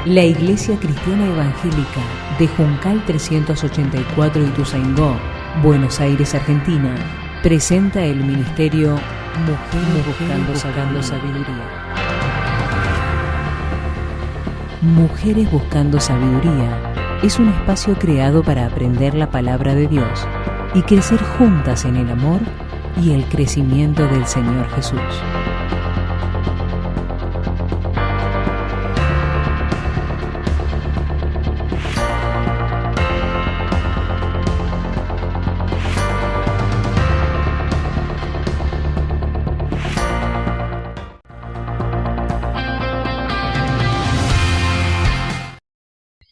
La Iglesia Cristiana Evangélica de Juncal 384 Ituzaingó, Buenos Aires, Argentina, presenta el ministerio Mujeres Buscando Sabiduría. Mujeres Buscando Sabiduría es un espacio creado para aprender la palabra de Dios y crecer juntas en el amor y el crecimiento del Señor Jesús.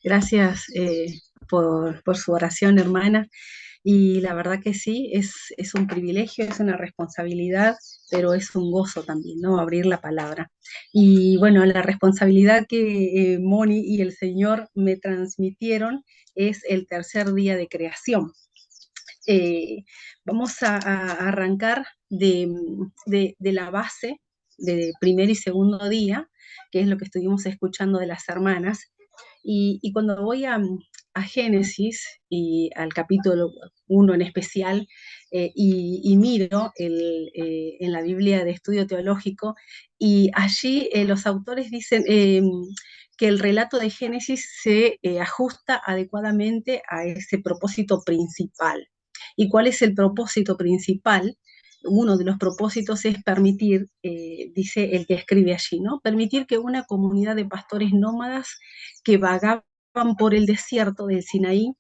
Gracias por su oración, hermana. Y la verdad que sí, es un privilegio, es una responsabilidad, pero es un gozo también, ¿no? Abrir la palabra. Y bueno, la responsabilidad que Moni y el Señor me transmitieron es el tercer día de creación. Vamos a arrancar de la base de primer y segundo día, que es lo que estuvimos escuchando de las hermanas. Y cuando voy a Génesis y al capítulo 1 en especial, y miro en la Biblia de Estudio Teológico, y allí los autores dicen que el relato de Génesis se ajusta adecuadamente a ese propósito principal. ¿Y cuál es el propósito principal? Uno de los propósitos es permitir, dice el que escribe allí, ¿no? Permitir que una comunidad de pastores nómadas que vagaban por el desierto del Sinaí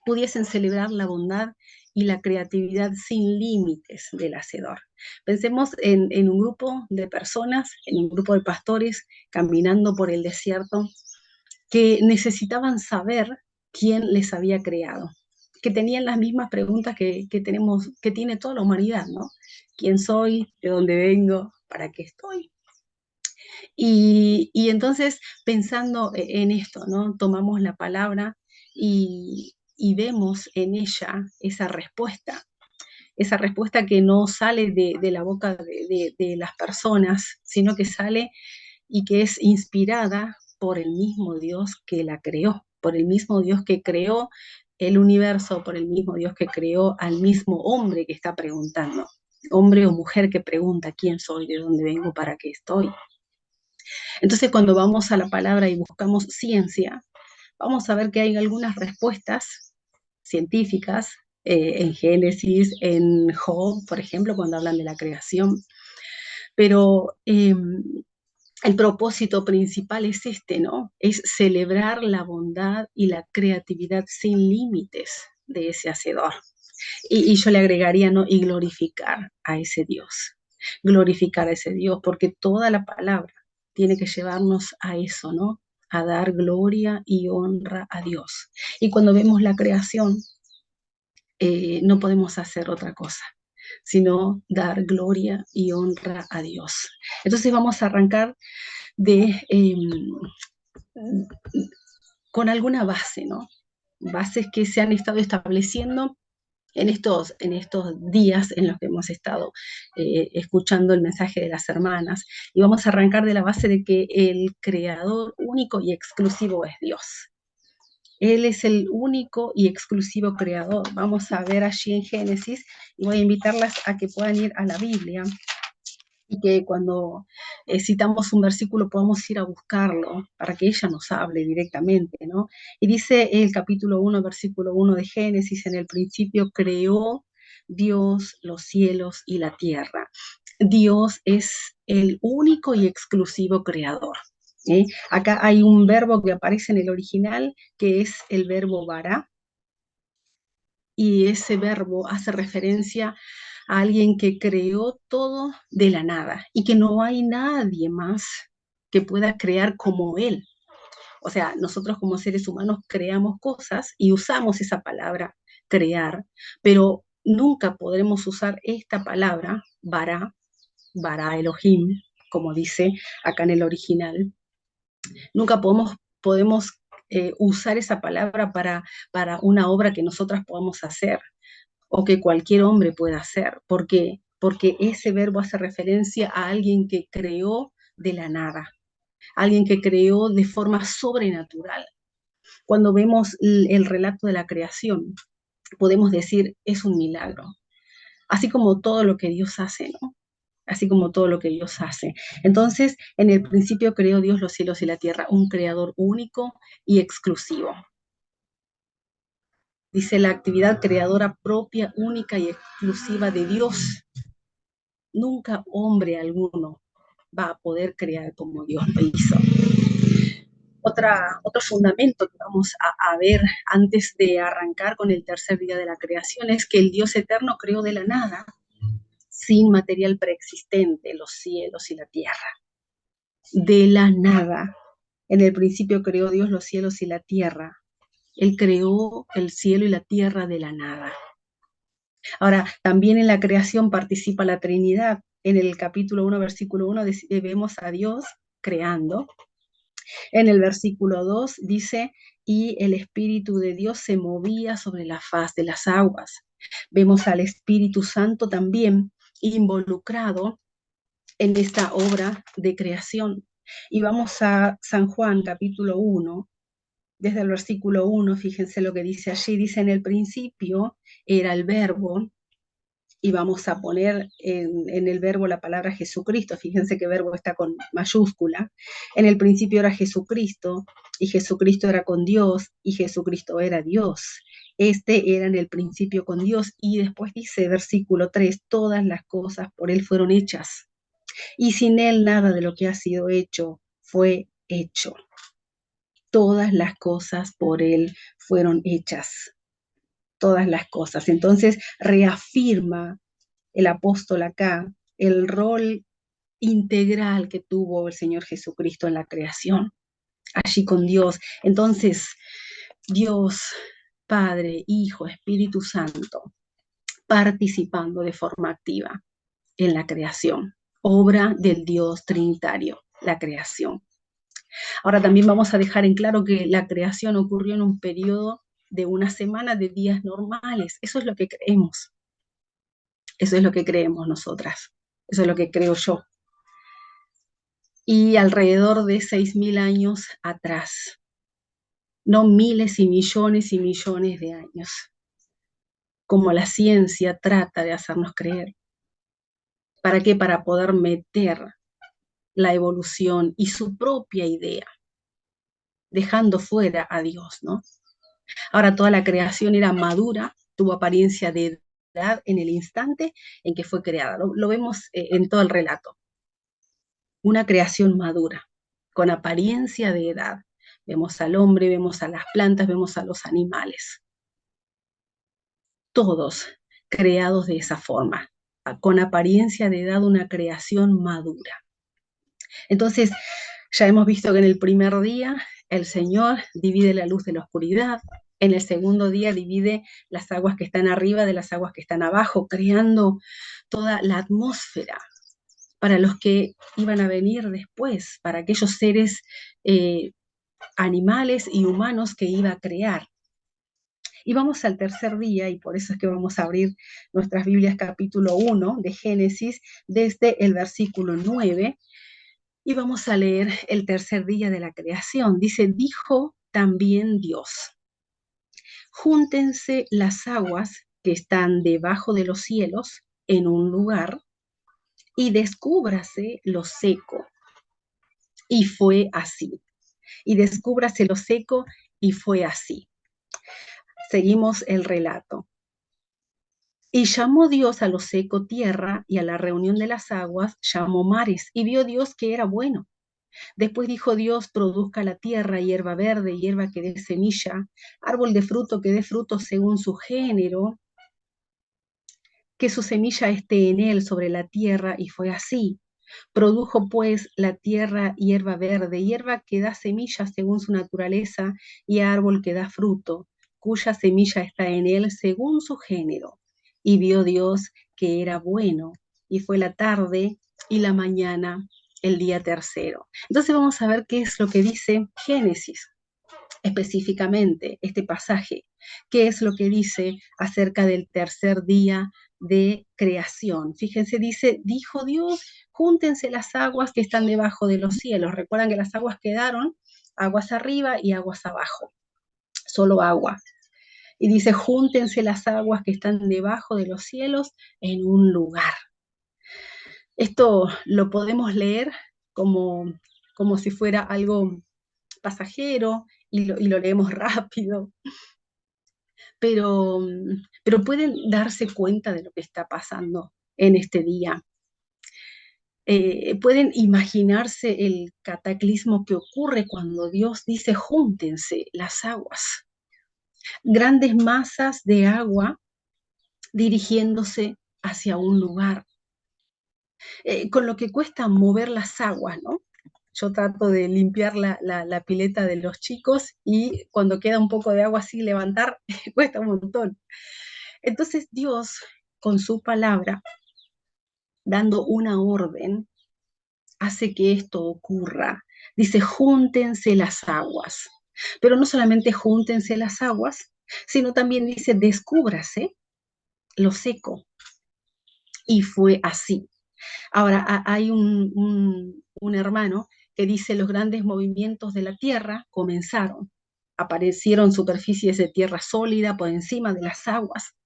pudiesen celebrar la bondad y la creatividad sin límites del Hacedor. Pensemos en un grupo de personas, en un grupo de pastores caminando por el desierto que necesitaban saber quién les había creado, que tenían las mismas preguntas que tiene toda la humanidad, ¿no? ¿Quién soy? ¿De dónde vengo? ¿Para qué estoy? Y entonces, pensando en esto, ¿no? Tomamos la palabra y vemos en ella esa respuesta que no sale de la boca de las personas, sino que sale y que es inspirada por el mismo Dios que la creó, por el mismo Dios que creó el universo, por el mismo Dios que creó al mismo hombre que está preguntando, hombre o mujer que pregunta quién soy, de dónde vengo, para qué estoy. Entonces, cuando vamos a la palabra y buscamos ciencia, vamos a ver que hay algunas respuestas científicas en Génesis, en Job, por ejemplo, cuando hablan de la creación, pero el propósito principal es este, ¿no? Es celebrar la bondad y la creatividad sin límites de ese Hacedor. Y yo le agregaría, ¿no? Y glorificar a ese Dios. Glorificar a ese Dios, porque toda la palabra tiene que llevarnos a eso, ¿no? A dar gloria y honra a Dios. Y cuando vemos la creación, no podemos hacer otra cosa, sino dar gloria y honra a Dios. Entonces vamos a arrancar con alguna base, ¿no? Bases que se han estado estableciendo en estos días en los que hemos estado escuchando el mensaje de las hermanas. Y vamos a arrancar de la base de que el creador único y exclusivo es Dios. Él es el único y exclusivo creador. Vamos a ver allí en Génesis, y voy a invitarlas a que puedan ir a la Biblia, y que cuando citamos un versículo podamos ir a buscarlo para que ella nos hable directamente, ¿no? Y dice el capítulo 1, versículo 1 de Génesis: en el principio creó Dios los cielos y la tierra. Dios es el único y exclusivo creador. Acá hay un verbo que aparece en el original, que es el verbo bara, y ese verbo hace referencia a alguien que creó todo de la nada y que no hay nadie más que pueda crear como él. O sea, nosotros como seres humanos creamos cosas y usamos esa palabra crear, pero nunca podremos usar esta palabra bara Elohim, como dice acá en el original. Nunca podemos usar esa palabra para una obra que nosotras podamos hacer o que cualquier hombre pueda hacer. ¿Por qué? Porque ese verbo hace referencia a alguien que creó de la nada. alguien que creó de forma sobrenatural. Cuando vemos el relato de la creación, podemos decir, es un milagro, así como todo lo que Dios hace, ¿no? Así como todo lo que Dios hace. Entonces, en el principio creó Dios los cielos y la tierra, un creador único y exclusivo. Dice la actividad creadora propia, única y exclusiva de Dios. Nunca hombre alguno va a poder crear como Dios lo hizo. Otro fundamento que vamos a ver antes de arrancar con el tercer día de la creación es que el Dios eterno creó de la nada, sin material preexistente, los cielos y la tierra. De la nada. En el principio creó Dios los cielos y la tierra. Él creó el cielo y la tierra de la nada. Ahora, también en la creación participa la Trinidad. En el capítulo 1, versículo 1, vemos a Dios creando. En el versículo 2 dice, y el Espíritu de Dios se movía sobre la faz de las aguas. Vemos al Espíritu Santo también involucrado en esta obra de creación. Y vamos a San Juan, capítulo 1, desde el versículo 1, fíjense lo que dice allí, dice, en el principio era el verbo, y vamos a poner en el verbo la palabra Jesucristo, fíjense que verbo está con mayúscula, en el principio era Jesucristo, y Jesucristo era con Dios, y Jesucristo era Dios. Este era en el principio con Dios, y después dice, versículo 3, todas las cosas por Él fueron hechas, y sin Él nada de lo que ha sido hecho fue hecho. Todas las cosas por Él fueron hechas. Todas las cosas. Entonces reafirma el apóstol acá el rol integral que tuvo el Señor Jesucristo en la creación, allí con Dios. Entonces, Dios, Padre, Hijo, Espíritu Santo, participando de forma activa en la creación, obra del Dios Trinitario, la creación. Ahora también vamos a dejar en claro que la creación ocurrió en un periodo de una semana de días normales. Eso es lo que creemos. Eso es lo que creemos nosotras. Eso es lo que creo yo. Y alrededor de 6.000 años atrás. No miles y millones de años. Como la ciencia trata de hacernos creer. ¿Para qué? Para poder meter la evolución y su propia idea, dejando fuera a Dios, ¿no? Ahora toda la creación era madura, tuvo apariencia de edad en el instante en que fue creada. Lo vemos en todo el relato. Una creación madura, con apariencia de edad. Vemos al hombre, vemos a las plantas, vemos a los animales. Todos creados de esa forma, con apariencia de edad, una creación madura. Entonces, ya hemos visto que en el primer día el Señor divide la luz de la oscuridad, en el segundo día divide las aguas que están arriba de las aguas que están abajo, creando toda la atmósfera para los que iban a venir después, para aquellos seres animales y humanos que iba a crear. Y vamos al tercer día, y por eso es que vamos a abrir nuestras Biblias capítulo 1 de Génesis, desde el versículo 9, y vamos a leer el tercer día de la creación. Dice, dijo también Dios, júntense las aguas que están debajo de los cielos en un lugar, y descúbrase lo seco. Y fue así. Y descúbrase lo seco, y fue así. Seguimos el relato. Y llamó Dios a lo seco tierra, y a la reunión de las aguas llamó mares, y vio Dios que era bueno. Después dijo Dios, produzca la tierra hierba verde, hierba que dé semilla, árbol de fruto que dé fruto según su género, que su semilla esté en él sobre la tierra, y fue así. Produjo pues la tierra hierba verde, hierba que da semilla según su naturaleza, y árbol que da fruto, cuya semilla está en él según su género. Y vio Dios que era bueno, y fue la tarde y la mañana, el día tercero. Entonces vamos a ver qué es lo que dice Génesis, específicamente este pasaje. ¿Qué es lo que dice acerca del tercer día de creación? Fíjense, dice, dijo Dios, júntense las aguas que están debajo de los cielos. Recuerdan que las aguas quedaron, aguas arriba y aguas abajo, solo agua. Y dice, júntense las aguas que están debajo de los cielos en un lugar. Esto lo podemos leer como si fuera algo pasajero y lo leemos rápido, pero pueden darse cuenta de lo que está pasando en este día. Pueden imaginarse el cataclismo que ocurre cuando Dios dice, júntense las aguas. Grandes masas de agua dirigiéndose hacia un lugar. Con lo que cuesta mover las aguas, ¿no? Yo trato de limpiar la pileta de los chicos y cuando queda un poco de agua así levantar, cuesta un montón. Entonces Dios, con su palabra, dando una orden, hace que esto ocurra. Dice, júntense las aguas. Pero no solamente júntense las aguas, sino también dice, descúbrase lo seco. Y fue así. Ahora, hay un hermano que dice, los grandes movimientos de la tierra comenzaron. Aparecieron superficies de tierra sólida por encima de las aguas.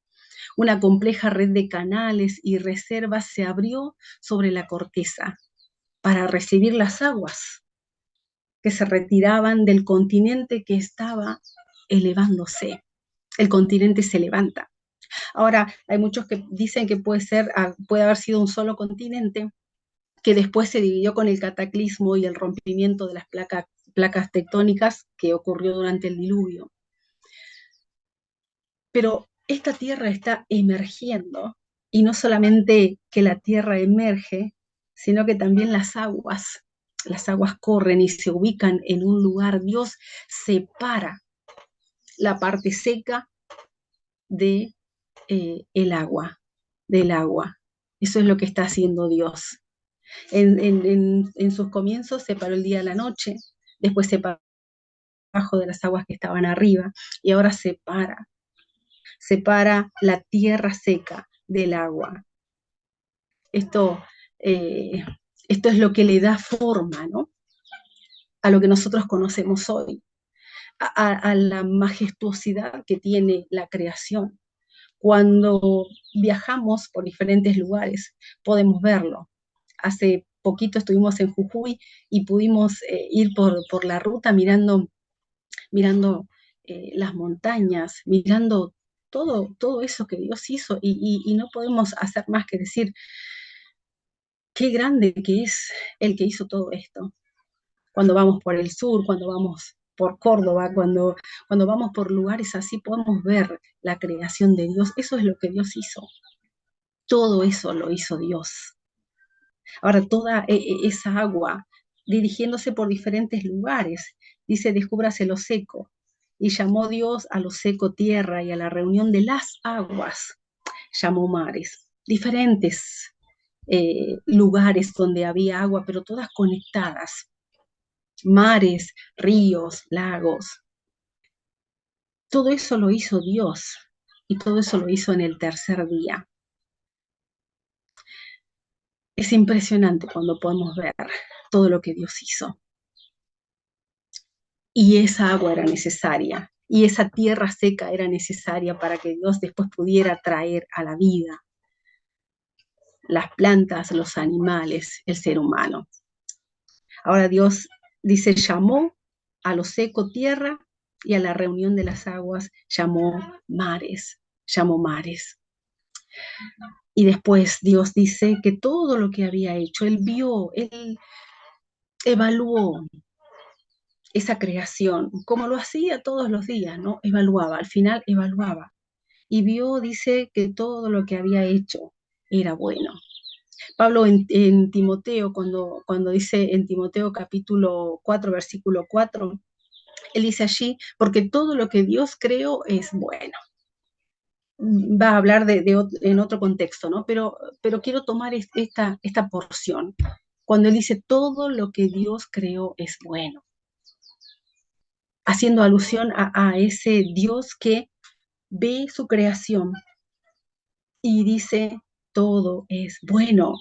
Una compleja red de canales y reservas se abrió sobre la corteza para recibir las aguas que se retiraban del continente que estaba elevándose. El continente se levanta. Ahora, hay muchos que dicen que puede haber sido un solo continente que después se dividió con el cataclismo y el rompimiento de las placas tectónicas que ocurrió durante el diluvio. Pero esta tierra está emergiendo, y no solamente que la tierra emerge, sino que también las aguas corren y se ubican en un lugar. Dios separa la parte seca de el agua, del agua. Eso es lo que está haciendo Dios. En sus comienzos separó el día de la noche, después separó abajo de las aguas que estaban arriba, y ahora separa la tierra seca del agua. Esto es lo que le da forma, ¿no?, a lo que nosotros conocemos hoy, a la majestuosidad que tiene la creación. Cuando viajamos por diferentes lugares, podemos verlo. Hace poquito estuvimos en Jujuy y pudimos ir por la ruta mirando las montañas, mirando todo eso que Dios hizo, y no podemos hacer más que decir qué grande que es el que hizo todo esto. Cuando vamos por el sur, cuando vamos por Córdoba, cuando vamos por lugares así, podemos ver la creación de Dios. Eso es lo que Dios hizo. Todo eso lo hizo Dios. Ahora, toda esa agua dirigiéndose por diferentes lugares, dice, descúbrase lo seco. Y llamó Dios a lo seco tierra, y a la reunión de las aguas llamó mares. Diferentes lugares donde había agua, pero todas conectadas. Mares, ríos, lagos. Todo eso lo hizo Dios, y todo eso lo hizo en el tercer día. Es impresionante cuando podemos ver todo lo que Dios hizo. Y esa agua era necesaria, y esa tierra seca era necesaria para que Dios después pudiera traer a la vida las plantas, los animales, el ser humano. Ahora Dios dice, llamó a lo seco tierra, y a la reunión de las aguas llamó mares. Y después Dios dice que todo lo que había hecho, Él vio, Él evaluó esa creación, como lo hacía todos los días, ¿no? Evaluaba, al final evaluaba. Y vio, dice, que todo lo que había hecho era bueno. Pablo en Timoteo, cuando dice en Timoteo capítulo 4, versículo 4, él dice allí, porque todo lo que Dios creó es bueno. Va a hablar en otro contexto, ¿no? Pero quiero tomar esta porción, cuando él dice, todo lo que Dios creó es bueno, haciendo alusión a ese Dios que ve su creación y dice, todo es bueno.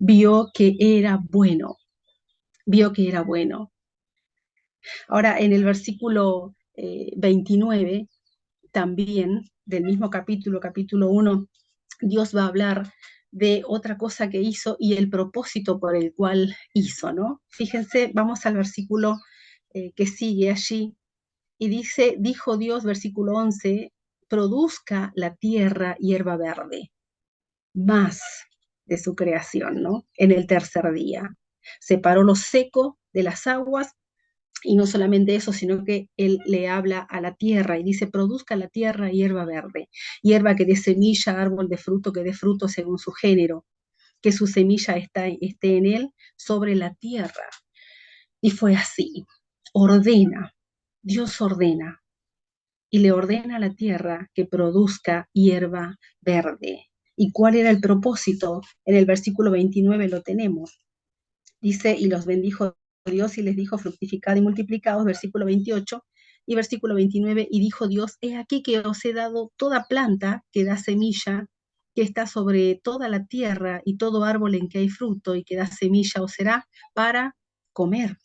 vio que era bueno, vio que era bueno. Ahora, en el versículo 29, también del mismo capítulo, capítulo 1, Dios va a hablar de otra cosa que hizo y el propósito por el cual hizo, ¿no? Fíjense, vamos al versículo que sigue allí y dice, dijo Dios, versículo 11, produzca la tierra hierba verde, más de su creación, ¿no? En el tercer día. Separó lo seco de las aguas y no solamente eso, sino que él le habla a la tierra y dice, produzca la tierra hierba verde, hierba que dé semilla, árbol de fruto que dé fruto según su género, que su semilla esté en él sobre la tierra. Y fue así, ordena, Dios ordena, y le ordena a la tierra que produzca hierba verde. ¿Y cuál era el propósito? En el versículo 29 lo tenemos. Dice, y los bendijo Dios y les dijo, fructificad y multiplicaos, versículo 28 y versículo 29, y dijo Dios, he aquí que os he dado toda planta que da semilla, que está sobre toda la tierra, y todo árbol en que hay fruto y que da semilla os será para comer,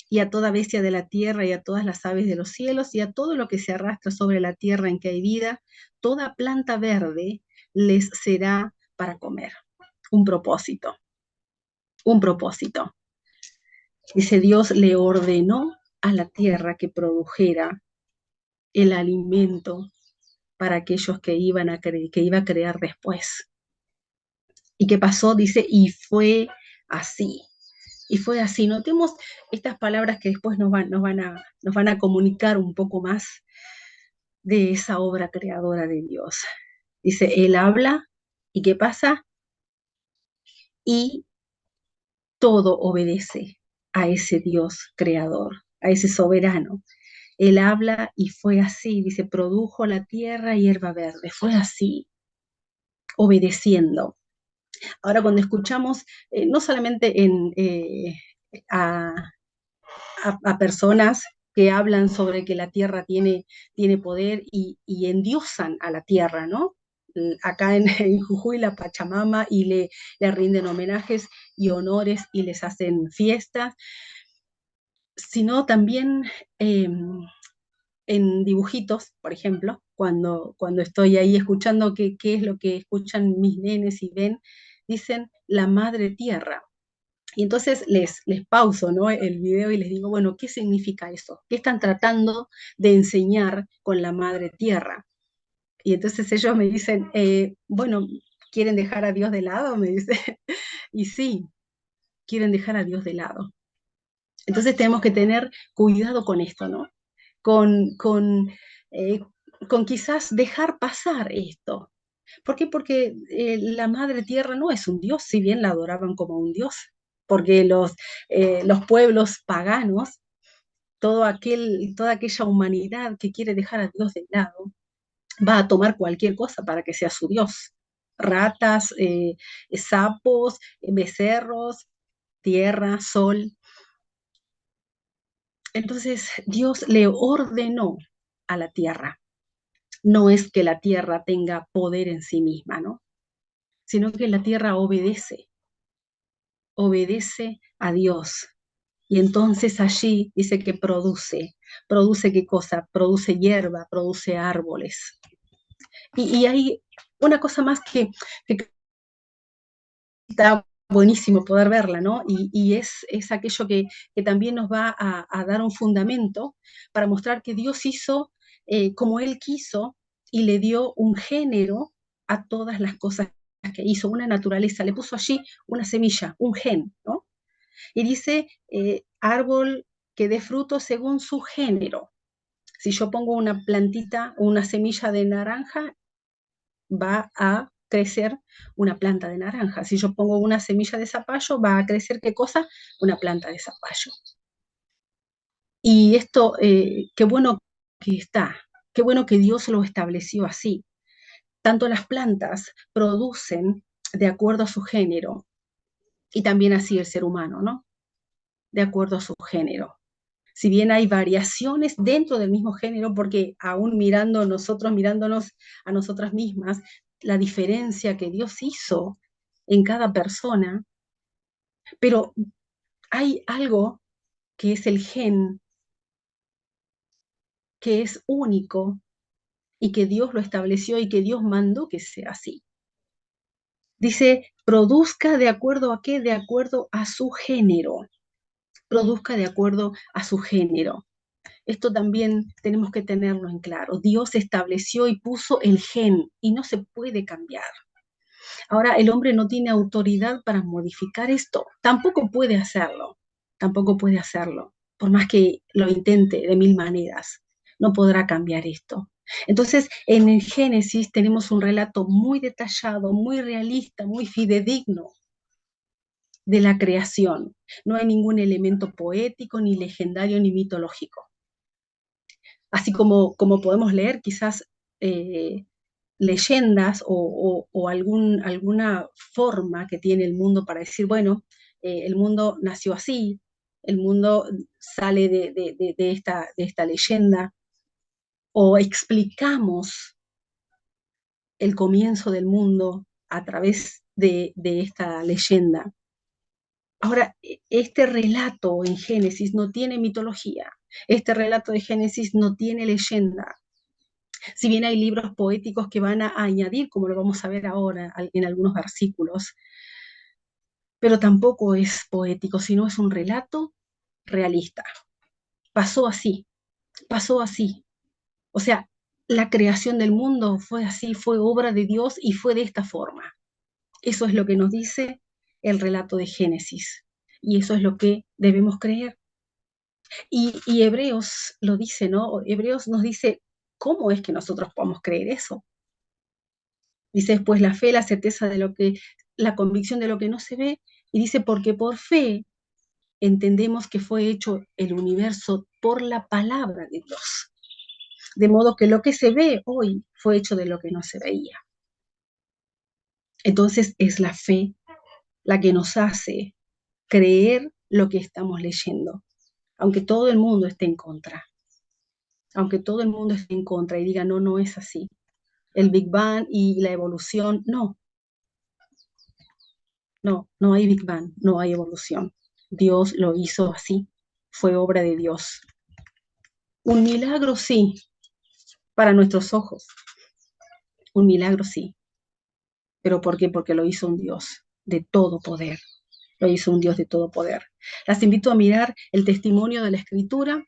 y a toda bestia de la tierra y a todas las aves de los cielos y a todo lo que se arrastra sobre la tierra en que hay vida, toda planta verde les será para comer. Un propósito, un propósito. Dice, Dios le ordenó a la tierra que produjera el alimento para aquellos que iba a crear después. ¿Y qué pasó? Dice, y fue así. Y fue así. Notemos estas palabras que después nos van a comunicar un poco más de esa obra creadora de Dios. Dice, Él habla, ¿y qué pasa? Y todo obedece a ese Dios creador, a ese soberano. Él habla y fue así, dice, produjo la tierra hierba verde, fue así, obedeciendo. Ahora cuando escuchamos, no solamente a, a personas que hablan sobre que la tierra tiene poder y endiosan a la tierra, ¿no? Acá en Jujuy la Pachamama y le rinden homenajes y honores y les hacen fiestas, sino también en dibujitos, por ejemplo, cuando estoy ahí escuchando qué es lo que escuchan mis nenes y ven, dicen la madre tierra. Y entonces les pauso, ¿no?, el video y les digo, bueno, ¿qué significa eso? ¿Qué están tratando de enseñar con la madre tierra? Y entonces ellos me dicen, bueno, ¿quieren dejar a Dios de lado? Me dice, y sí, quieren dejar a Dios de lado. Entonces tenemos que tener cuidado con esto, ¿no? Con, con, eh, con quizás dejar pasar esto. ¿Por qué? Porque la Madre Tierra no es un dios, si bien la adoraban como un dios, porque los pueblos paganos, toda aquella humanidad que quiere dejar a Dios de lado, va a tomar cualquier cosa para que sea su dios. Ratas, sapos, becerros, tierra, sol. Entonces Dios le ordenó a la tierra. No es que la tierra tenga poder en sí misma, ¿no? Sino que la tierra obedece a Dios. Y entonces allí dice que produce qué cosa, produce hierba, produce árboles. Y hay una cosa más que está buenísimo poder verla, ¿no? Y es aquello que también nos va a dar un fundamento para mostrar que Dios hizo como Él quiso y le dio un género a todas las cosas que hizo, una naturaleza, le puso allí una semilla, un gen, ¿no? Y dice, árbol que dé fruto según su género. Si yo pongo una plantita o una semilla de naranja, va a crecer una planta de naranja. Si yo pongo una semilla de zapallo, va a crecer, ¿qué cosa? Una planta de zapallo. Y esto, qué bueno que está, qué bueno que Dios lo estableció así. Tanto las plantas producen de acuerdo a su género, y también así el ser humano, ¿no? De acuerdo a su género. Si bien hay variaciones dentro del mismo género, porque aún mirándonos a nosotras mismas, la diferencia que Dios hizo en cada persona, pero hay algo que es el gen, que es único y que Dios lo estableció y que Dios mandó que sea así. Dice, produzca de acuerdo a qué, de acuerdo a su género. Produzca de acuerdo a su género. Esto también tenemos que tenerlo en claro. Dios estableció y puso el gen y no se puede cambiar. Ahora, el hombre no tiene autoridad para modificar esto. Tampoco puede hacerlo. Tampoco puede hacerlo. Por más que lo intente de mil maneras, no podrá cambiar esto. Entonces, en el Génesis tenemos un relato muy detallado, muy realista, muy fidedigno de la creación. No hay ningún elemento poético, ni legendario, ni mitológico. Así como podemos leer quizás leyendas o alguna forma que tiene el mundo para decir, bueno, el mundo nació así, el mundo sale de esta leyenda, o explicamos el comienzo del mundo a través de esta leyenda. Ahora, este relato en Génesis no tiene mitología, este relato de Génesis no tiene leyenda. Si bien hay libros poéticos que van a añadir, como lo vamos a ver ahora en algunos versículos, pero tampoco es poético, sino es un relato realista. Pasó así, pasó así. O sea, la creación del mundo fue así, fue obra de Dios y fue de esta forma. Eso es lo que nos dice el relato de Génesis. Y eso es lo que debemos creer. Y Hebreos lo dice, ¿no? Hebreos nos dice, ¿cómo es que nosotros podemos creer eso? Dice después la fe, la certeza de lo que, la convicción de lo que no se ve, y dice, porque por fe entendemos que fue hecho el universo por la palabra de Dios. De modo que lo que se ve hoy fue hecho de lo que no se veía. Entonces es la fe la que nos hace creer lo que estamos leyendo, aunque todo el mundo esté en contra, aunque todo el mundo esté en contra y diga, no, no es así. El Big Bang y la evolución, no, no, no hay Big Bang, no hay evolución. Dios lo hizo así, fue obra de Dios. Un milagro sí, para nuestros ojos, un milagro sí. ¿Pero por qué? Porque lo hizo un Dios de todo poder, lo hizo un Dios de todo poder. Las invito a mirar el testimonio de la Escritura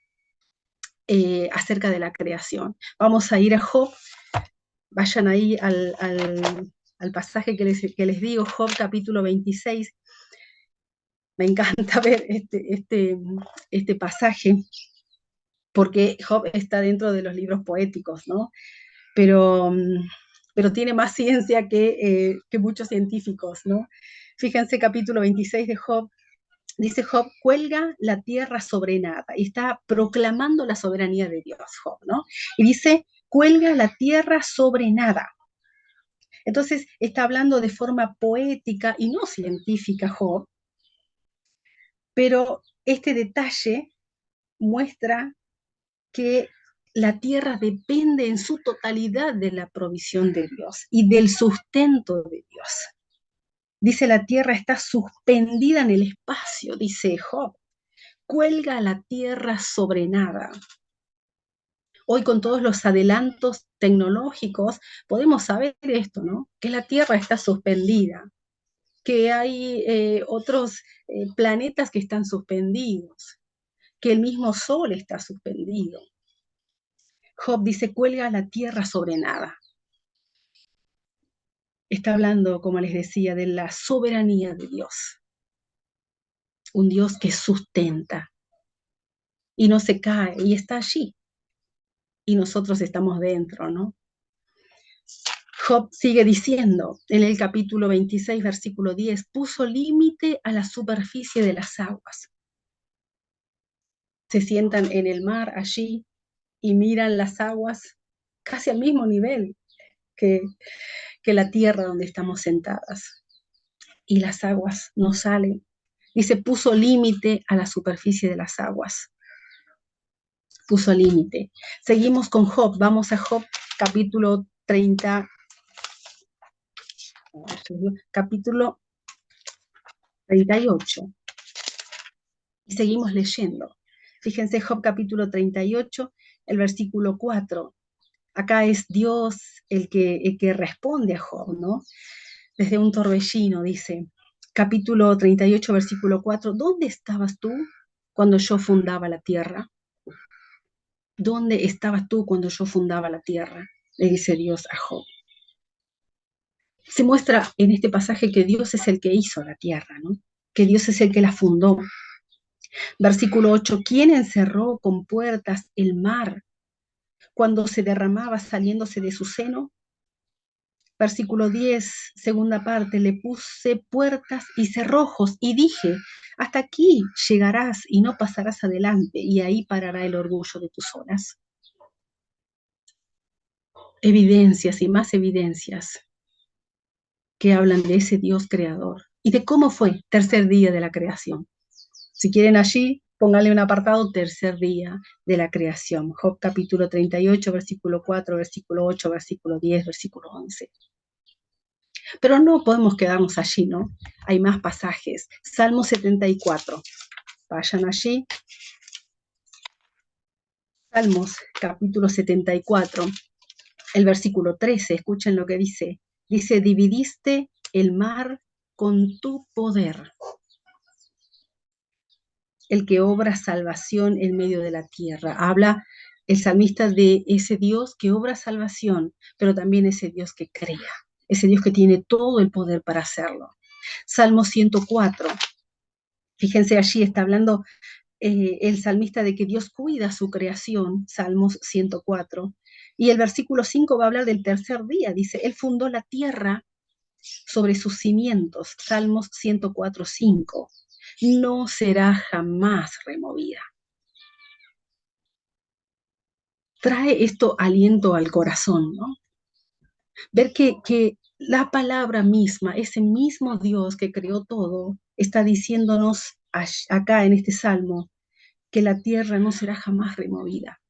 acerca de la creación. Vamos a ir a Job, vayan ahí al pasaje que les digo, Job capítulo 26. Me encanta ver este pasaje, porque Job está dentro de los libros poéticos, ¿no? Pero tiene más ciencia que muchos científicos, ¿no? Fíjense, capítulo 26 de Job, dice Job, cuelga la tierra sobre nada, y está proclamando la soberanía de Dios, Job, ¿no? Y dice, cuelga la tierra sobre nada. Entonces está hablando de forma poética y no científica Job, pero este detalle muestra que la tierra depende en su totalidad de la provisión de Dios y del sustento de Dios. Dice, la tierra está suspendida en el espacio, dice Job. Cuelga la tierra sobre nada. Hoy con todos los adelantos tecnológicos podemos saber esto, ¿no? Que la tierra está suspendida, que hay otros planetas que están suspendidos, que el mismo sol está suspendido. Job dice, cuelga la tierra sobre nada. Está hablando, como les decía, de la soberanía de Dios. Un Dios que sustenta y no se cae y está allí. Y nosotros estamos dentro, ¿no? Job sigue diciendo en el capítulo 26, versículo 10, puso límite a la superficie de las aguas. Se sientan en el mar allí y miran las aguas casi al mismo nivel que la tierra donde estamos sentadas. Y las aguas no salen. Dice, puso límite a la superficie de las aguas. Puso límite. Seguimos con Job. Vamos a Job, capítulo 30. Capítulo 38. Y seguimos leyendo. Fíjense, Job capítulo 38, el versículo 4. Acá es Dios el que responde a Job, ¿no? Desde un torbellino, dice, capítulo 38, versículo 4, ¿dónde estabas tú cuando yo fundaba la tierra? ¿Dónde estabas tú cuando yo fundaba la tierra? Le dice Dios a Job. Se muestra en este pasaje que Dios es el que hizo la tierra, ¿no? Que Dios es el que la fundó. Versículo 8, ¿quién encerró con puertas el mar cuando se derramaba saliéndose de su seno? Versículo 10, segunda parte, le puse puertas y cerrojos y dije, hasta aquí llegarás y no pasarás adelante y ahí parará el orgullo de tus olas. Evidencias y más evidencias que hablan de ese Dios creador y de cómo fue tercer día de la creación. Si quieren allí, pónganle un apartado, tercer día de la creación. Job capítulo 38, versículo 4, versículo 8, versículo 10, versículo 11. Pero no podemos quedarnos allí, ¿no? Hay más pasajes. Salmo 74. Vayan allí. Salmos capítulo 74, el versículo 13. Escuchen lo que dice. Dice, dividiste el mar con tu poder, el que obra salvación en medio de la tierra. Habla el salmista de ese Dios que obra salvación, pero también ese Dios que crea, ese Dios que tiene todo el poder para hacerlo. Salmo 104. Fíjense, allí está hablando el salmista de que Dios cuida su creación, Salmos 104. Y el versículo 5 va a hablar del tercer día, dice, Él fundó la tierra sobre sus cimientos, Salmos 104, 5. No será jamás removida. Trae esto aliento al corazón, ¿no? Ver que la palabra misma, ese mismo Dios que creó todo, está diciéndonos acá en este salmo que la tierra no será jamás removida.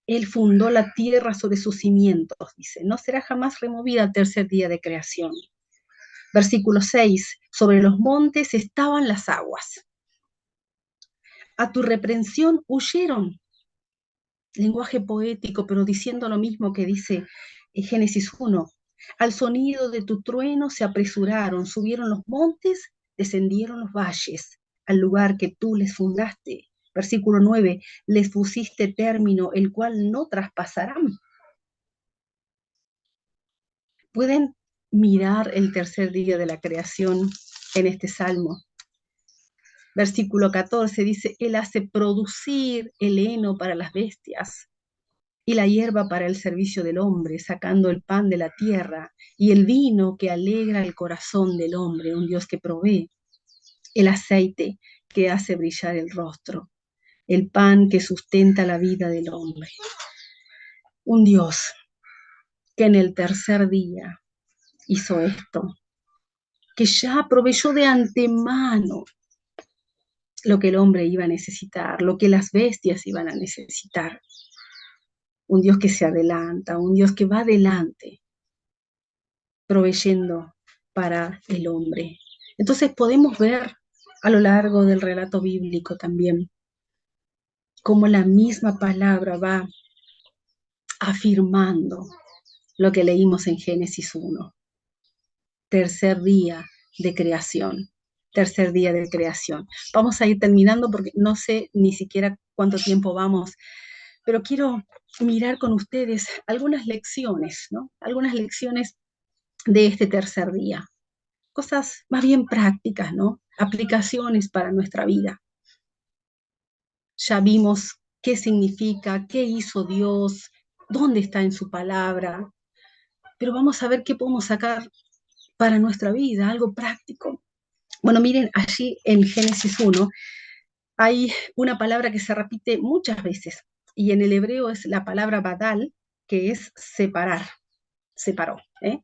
Él fundó la tierra sobre sus cimientos, dice, no será jamás removida al tercer día de creación. Versículo 6, sobre los montes estaban las aguas. A tu reprensión huyeron. Lenguaje poético, pero diciendo lo mismo que dice Génesis 1. Al sonido de tu trueno se apresuraron, subieron los montes, descendieron los valles, al lugar que tú les fundaste. Versículo 9, les pusiste término, el cual no traspasarán. Pueden mirar el tercer día de la creación en este salmo. Versículo 14 dice, Él hace producir el heno para las bestias y la hierba para el servicio del hombre, sacando el pan de la tierra y el vino que alegra el corazón del hombre, un Dios que provee, el aceite que hace brillar el rostro, el pan que sustenta la vida del hombre. Un Dios que en el tercer día hizo esto, que ya proveyó de antemano lo que el hombre iba a necesitar, lo que las bestias iban a necesitar. Un Dios que se adelanta, un Dios que va adelante, proveyendo para el hombre. Entonces podemos ver a lo largo del relato bíblico también cómo la misma palabra va afirmando lo que leímos en Génesis 1. Tercer día de creación. Tercer día de creación. Vamos a ir terminando porque no sé ni siquiera cuánto tiempo vamos, pero quiero mirar con ustedes algunas lecciones, ¿no? Algunas lecciones de este tercer día. Cosas más bien prácticas, ¿no? Aplicaciones para nuestra vida. Ya vimos qué significa, qué hizo Dios, dónde está en su palabra, pero vamos a ver qué podemos sacar para nuestra vida, algo práctico. Bueno, miren, allí en Génesis 1 hay una palabra que se repite muchas veces, y en el hebreo es la palabra badal, que es separar, separó, ¿eh?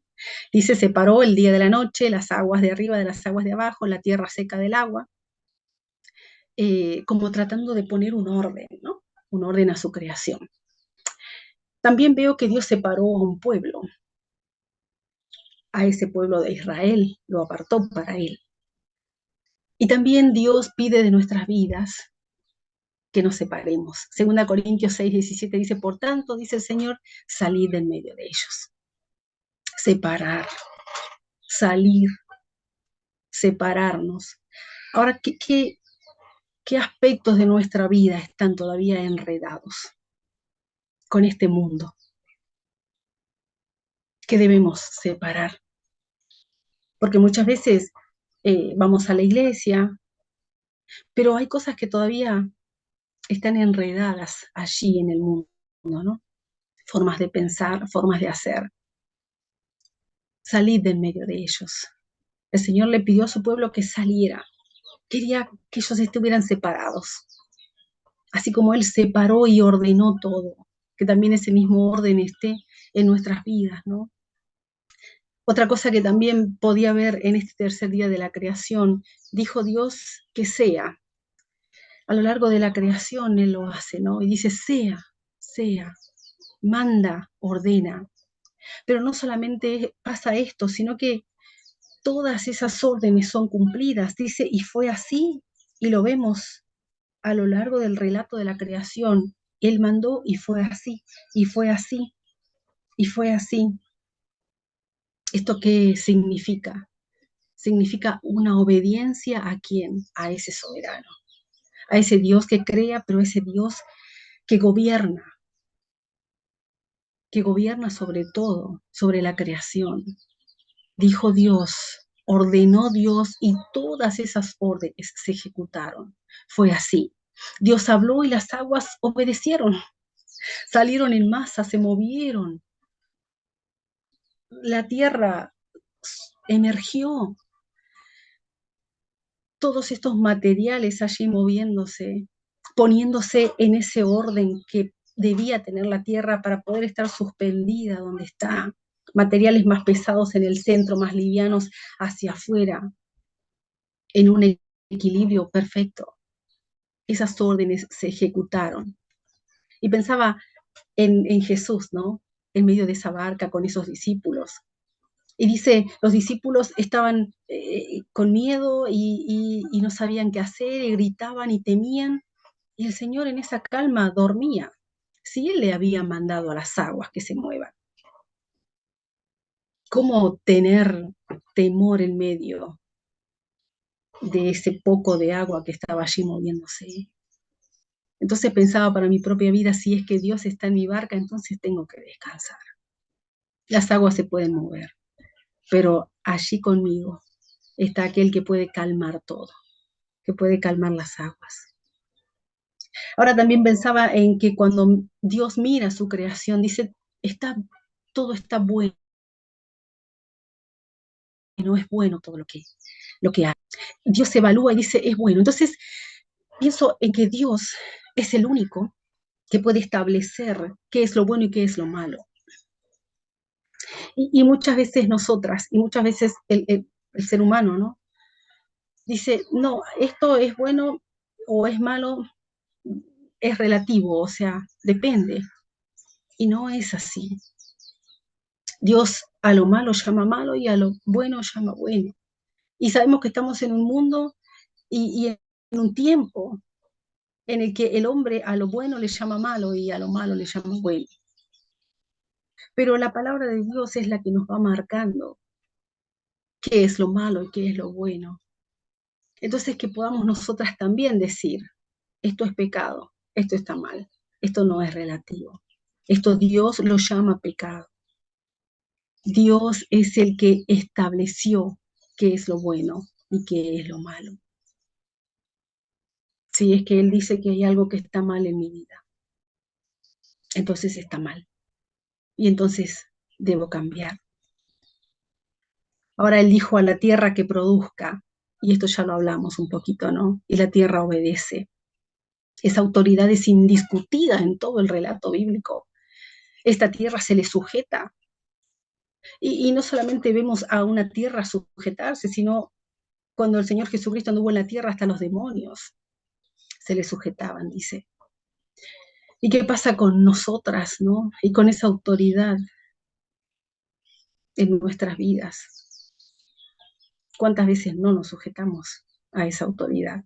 Dice, separó el día de la noche, las aguas de arriba de las aguas de abajo, la tierra seca del agua, como tratando de poner un orden, ¿no? Un orden a su creación. También veo que Dios separó a un pueblo, a ese pueblo de Israel, lo apartó para él. Y también Dios pide de nuestras vidas que nos separemos. 2 Corintios 6:17 dice, por tanto, dice el Señor, salid del medio de ellos. Separar, salir, separarnos. Ahora, ¿qué aspectos de nuestra vida están todavía enredados con este mundo? ¿Qué debemos separar? Porque muchas veces vamos a la iglesia, pero hay cosas que todavía están enredadas allí en el mundo, ¿no? Formas de pensar, formas de hacer. Salid de en medio de ellos. El Señor le pidió a su pueblo que saliera. Quería que ellos estuvieran separados. Así como Él separó y ordenó todo, que también ese mismo orden esté en nuestras vidas, ¿no? Otra cosa que también podía ver en este tercer día de la creación, dijo Dios que sea. A lo largo de la creación Él lo hace, ¿no? Y dice, sea, manda, ordena. Pero no solamente pasa esto, sino que todas esas órdenes son cumplidas. Dice, y fue así, y lo vemos a lo largo del relato de la creación. Él mandó y fue así, y fue así, y fue así. ¿Esto qué significa? Significa una obediencia ¿a quién? A ese soberano, a ese Dios que crea, pero ese Dios que gobierna sobre todo, sobre la creación. Dijo Dios, ordenó Dios y todas esas órdenes se ejecutaron. Fue así. Dios habló y las aguas obedecieron, salieron en masa, se movieron. La tierra emergió, todos estos materiales allí moviéndose, poniéndose en ese orden que debía tener la tierra para poder estar suspendida donde está. Materiales más pesados en el centro, más livianos hacia afuera, en un equilibrio perfecto. Esas órdenes se ejecutaron. Y pensaba en Jesús, ¿no? En medio de esa barca con esos discípulos. Y dice, los discípulos estaban con miedo y no sabían qué hacer, y gritaban y temían, y el Señor en esa calma dormía. Si Él le había mandado a las aguas que se muevan, ¿cómo tener temor en medio de ese poco de agua que estaba allí moviéndose? Entonces pensaba para mi propia vida, si es que Dios está en mi barca, entonces tengo que descansar. Las aguas se pueden mover, pero allí conmigo está aquel que puede calmar todo, que puede calmar las aguas. Ahora también pensaba en que cuando Dios mira su creación, dice, todo está bueno, es bueno todo lo que hay. Dios evalúa y dice, es bueno. Entonces, pienso en que Dios es el único que puede establecer qué es lo bueno y qué es lo malo. Y muchas veces nosotras, y muchas veces el ser humano, ¿no? Dice, no, esto es bueno o es malo, es relativo, o sea, depende. Y no es así. Dios a lo malo llama malo y a lo bueno llama bueno. Y sabemos que estamos en un mundo y en un tiempo en el que el hombre a lo bueno le llama malo y a lo malo le llama bueno. Pero la palabra de Dios es la que nos va marcando qué es lo malo y qué es lo bueno. Entonces que podamos nosotras también decir, esto es pecado, esto está mal, esto no es relativo. Esto Dios lo llama pecado. Dios es el que estableció qué es lo bueno y qué es lo malo. Si es que Él dice que hay algo que está mal en mi vida, entonces está mal. Y entonces debo cambiar. Ahora Él dijo a la tierra que produzca, y esto ya lo hablamos un poquito, ¿no? Y la tierra obedece. Esa autoridad es indiscutida en todo el relato bíblico. Esta tierra se le sujeta. Y no solamente vemos a una tierra sujetarse, sino cuando el Señor Jesucristo anduvo en la tierra, hasta los demonios se le sujetaban, dice. ¿Y qué pasa con nosotras, no? Y con esa autoridad en nuestras vidas. ¿Cuántas veces no nos sujetamos a esa autoridad.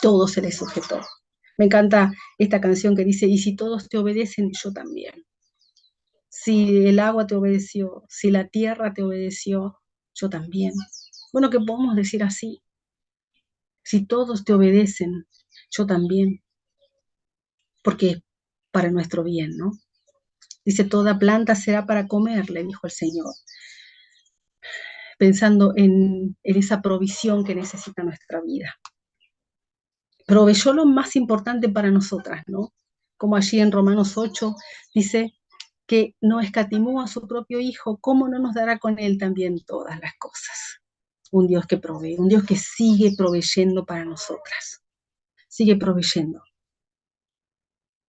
Todo se le sujetó. Me encanta esta canción que dice, y si todos te obedecen, yo también. Si el agua te obedeció, si la tierra te obedeció, yo también. Bueno, que podemos decir así. Si todos te obedecen, yo también. Porque es para nuestro bien, ¿no? Dice, toda planta será para comer, le dijo el Señor. Pensando en esa provisión que necesita nuestra vida. Proveyó lo más importante para nosotras, ¿no? Como allí en Romanos 8 dice que no escatimó a su propio Hijo, ¿cómo no nos dará con Él también todas las cosas? Un Dios que provee, un Dios que sigue proveyendo para nosotras, sigue proveyendo.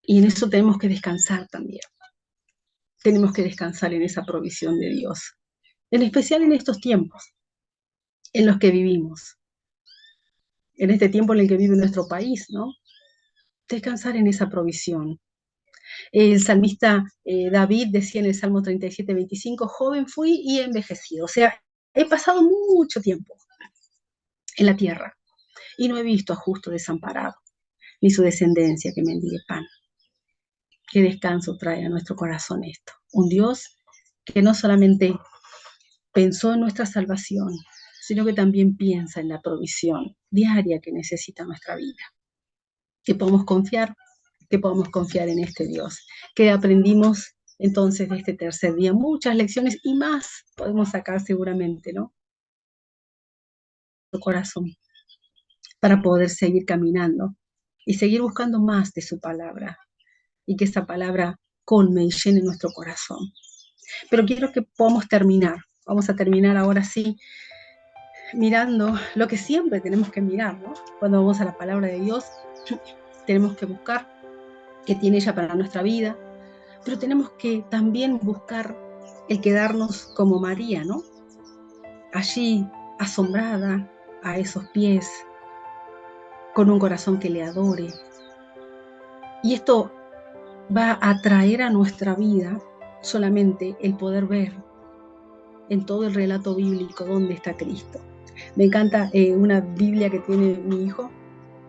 Y en eso tenemos que descansar también. Tenemos que descansar en esa provisión de Dios, en especial en estos tiempos en los que vivimos, en este tiempo en el que vive nuestro país, ¿no? Descansar en esa provisión. El salmista David decía en el Salmo 37, 25, joven fui y he envejecido. O sea, he pasado mucho tiempo en la tierra y no he visto a justo desamparado, ni su descendencia que mendigue pan. Qué descanso trae a nuestro corazón esto. Un Dios que no solamente pensó en nuestra salvación, sino que también piensa en la provisión diaria que necesita nuestra vida. Que podamos confiar en este Dios. Que aprendimos entonces de este tercer día muchas lecciones y más podemos sacar seguramente, ¿no? Nuestro corazón para poder seguir caminando y seguir buscando más de su palabra y que esa palabra colme y llene nuestro corazón. Pero quiero que podamos terminar. Vamos a terminar ahora sí mirando lo que siempre tenemos que mirar, ¿no? Cuando vamos a la palabra de Dios, tenemos que buscar qué tiene ella para nuestra vida, pero tenemos que también buscar el quedarnos como María, ¿no? Allí, asombrada a esos pies, con un corazón que le adore. Y esto va a traer a nuestra vida solamente el poder ver en todo el relato bíblico dónde está Cristo. Me encanta una Biblia que tiene mi hijo,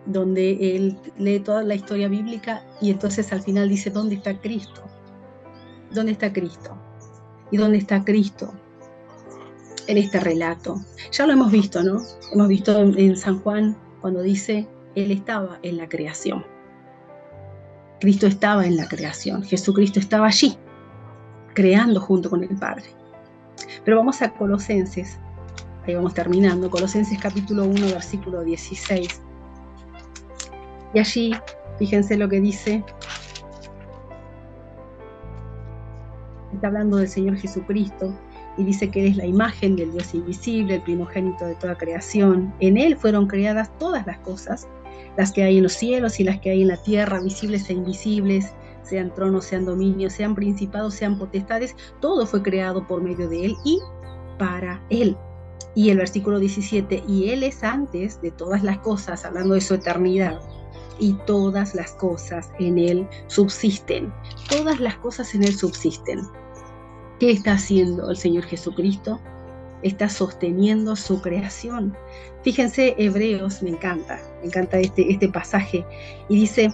donde él lee toda la historia bíblica y entonces al final dice, ¿dónde está Cristo? ¿Dónde está Cristo? ¿Y dónde está Cristo en este relato? Ya lo hemos visto, ¿no? Hemos visto en San Juan cuando dice, Él estaba en la creación. Cristo estaba en la creación. Jesucristo estaba allí, creando junto con el Padre. Pero vamos a Colosenses, ahí vamos terminando, Colosenses capítulo 1, versículo 16. Y allí, fíjense lo que dice, está hablando del Señor Jesucristo, y dice que Él es la imagen del Dios invisible, el primogénito de toda creación. En Él fueron creadas todas las cosas, las que hay en los cielos y las que hay en la tierra, visibles e invisibles, sean tronos, sean dominios, sean principados, sean potestades, todo fue creado por medio de Él y para Él. Y el versículo 17, y Él es antes de todas las cosas, hablando de su eternidad, y todas las cosas en Él subsisten. Todas las cosas en Él subsisten. ¿Qué está haciendo el Señor Jesucristo? Está sosteniendo su creación. Fíjense, Hebreos, me encanta este pasaje, y dice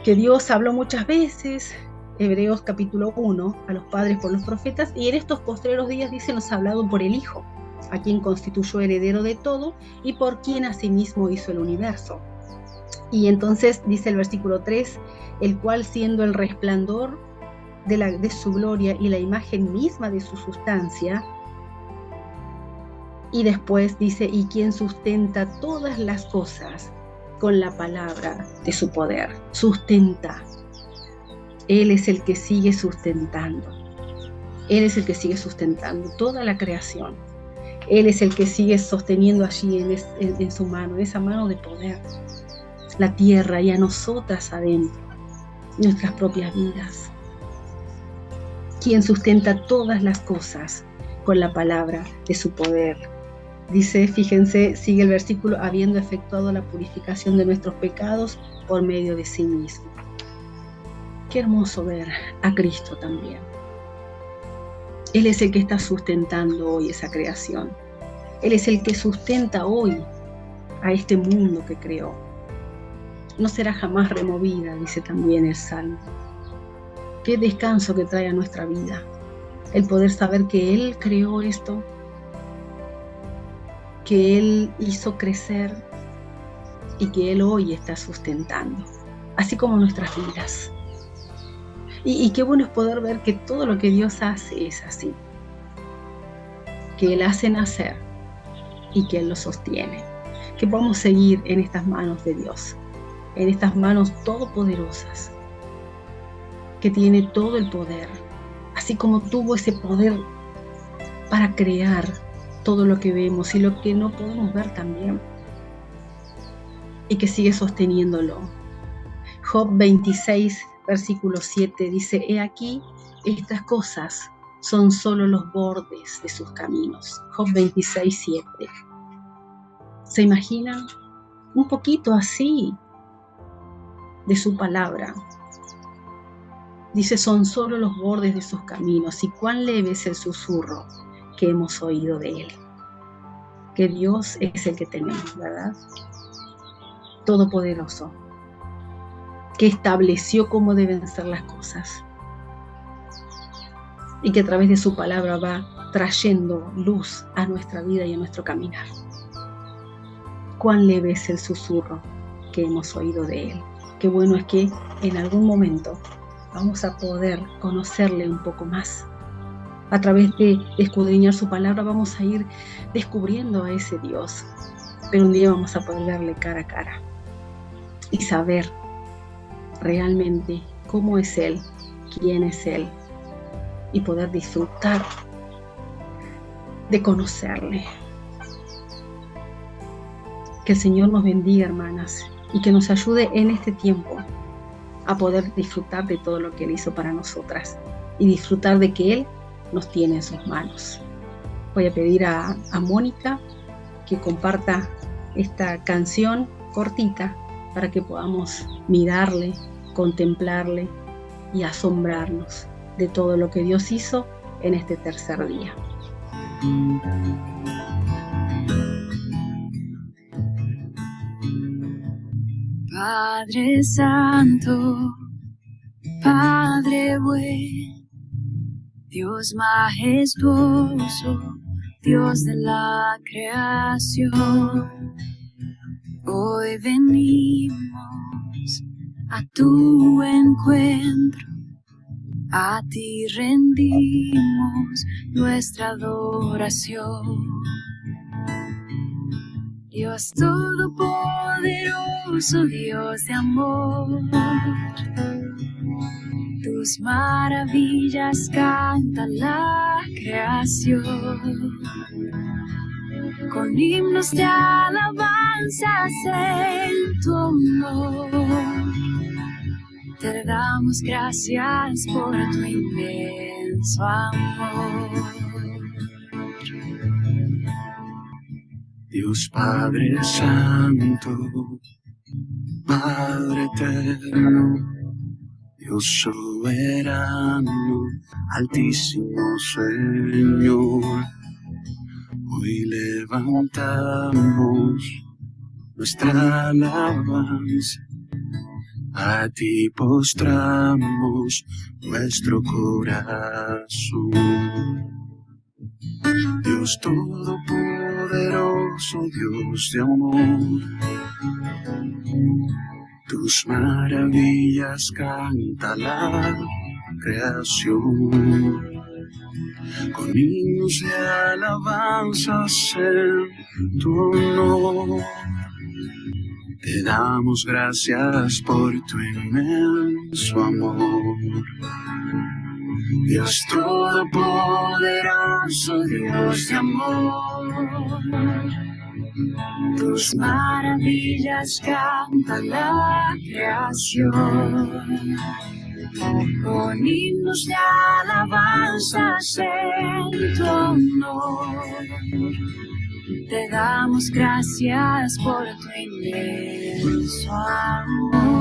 que Dios habló muchas veces, Hebreos capítulo 1, a los padres por los profetas, y en estos postreros días dice, nos ha hablado por el Hijo, a quien constituyó heredero de todo, y por quien asimismo hizo el universo. Y entonces dice el versículo 3, el cual siendo el resplandor de su gloria y la imagen misma de su sustancia, y después dice, y quien sustenta todas las cosas con la palabra de su poder. Sustenta. Él es el que sigue sustentando. Él es el que sigue sustentando toda la creación. Él es el que sigue sosteniendo allí en su mano, en esa mano de poder, la tierra y a nosotras adentro, nuestras propias vidas. Quien sustenta todas las cosas con la palabra de su poder. Dice, fíjense, sigue el versículo, habiendo efectuado la purificación de nuestros pecados por medio de sí mismo. Qué hermoso ver a Cristo también. Él es el que está sustentando hoy esa creación. Él es el que sustenta hoy a este mundo que creó. No será jamás removida, dice también el Salmo. Qué descanso que trae a nuestra vida el poder saber que Él creó esto, que Él hizo crecer y que Él hoy está sustentando, así como nuestras vidas. Y qué bueno es poder ver que todo lo que Dios hace es así, que Él hace nacer y que Él lo sostiene, que podamos seguir en estas manos de Dios, en estas manos todopoderosas, que tiene todo el poder, así como tuvo ese poder para crear todo lo que vemos y lo que no podemos ver también, y que sigue sosteniéndolo. Job 26, versículo 7 dice: he aquí, estas cosas son solo los bordes de sus caminos. Job 26, 7. ¿Se imaginan un poquito así de su palabra? Dice: son solo los bordes de sus caminos, y cuán leve es el susurro que hemos oído de Él. Que Dios es el que tenemos, ¿verdad? Todopoderoso, que estableció cómo deben ser las cosas y que a través de su palabra va trayendo luz a nuestra vida y a nuestro caminar. Cuán leve es el susurro que hemos oído de Él. Qué bueno es que en algún momento vamos a poder conocerle un poco más. A través de escudriñar su palabra vamos a ir descubriendo a ese Dios, pero un día vamos a poder verle cara a cara y saber realmente cómo es Él, quién es Él, y poder disfrutar de conocerle. Que el Señor nos bendiga, hermanas, y que nos ayude en este tiempo a poder disfrutar de todo lo que Él hizo para nosotras y disfrutar de que Él nos tiene en sus manos. Voy a pedir a Mónica que comparta esta canción cortita para que podamos mirarle, contemplarle y asombrarnos de todo lo que Dios hizo en este tercer día. Padre Santo, Padre bueno, Dios majestuoso, Dios de la creación, hoy venimos a tu encuentro, a ti rendimos nuestra adoración. Dios todopoderoso, Dios de amor, tus maravillas canta la creación. Con himnos de alabanzas en tu honor, te damos gracias por tu inmenso amor. Dios Padre Santo, Padre Eterno, Dios soberano, Altísimo Señor, hoy levantamos nuestra alabanza, a ti postramos nuestro corazón. Dios todopoderoso, Dios de amor, tus maravillas canta la creación. Con himnos de alabanzas en tu honor, te damos gracias por tu inmenso amor. Dios todopoderoso, Dios de amor, tus maravillas canta la creación. Con himnos de alabanzas en tu honor, te damos gracias por tu inmenso amor.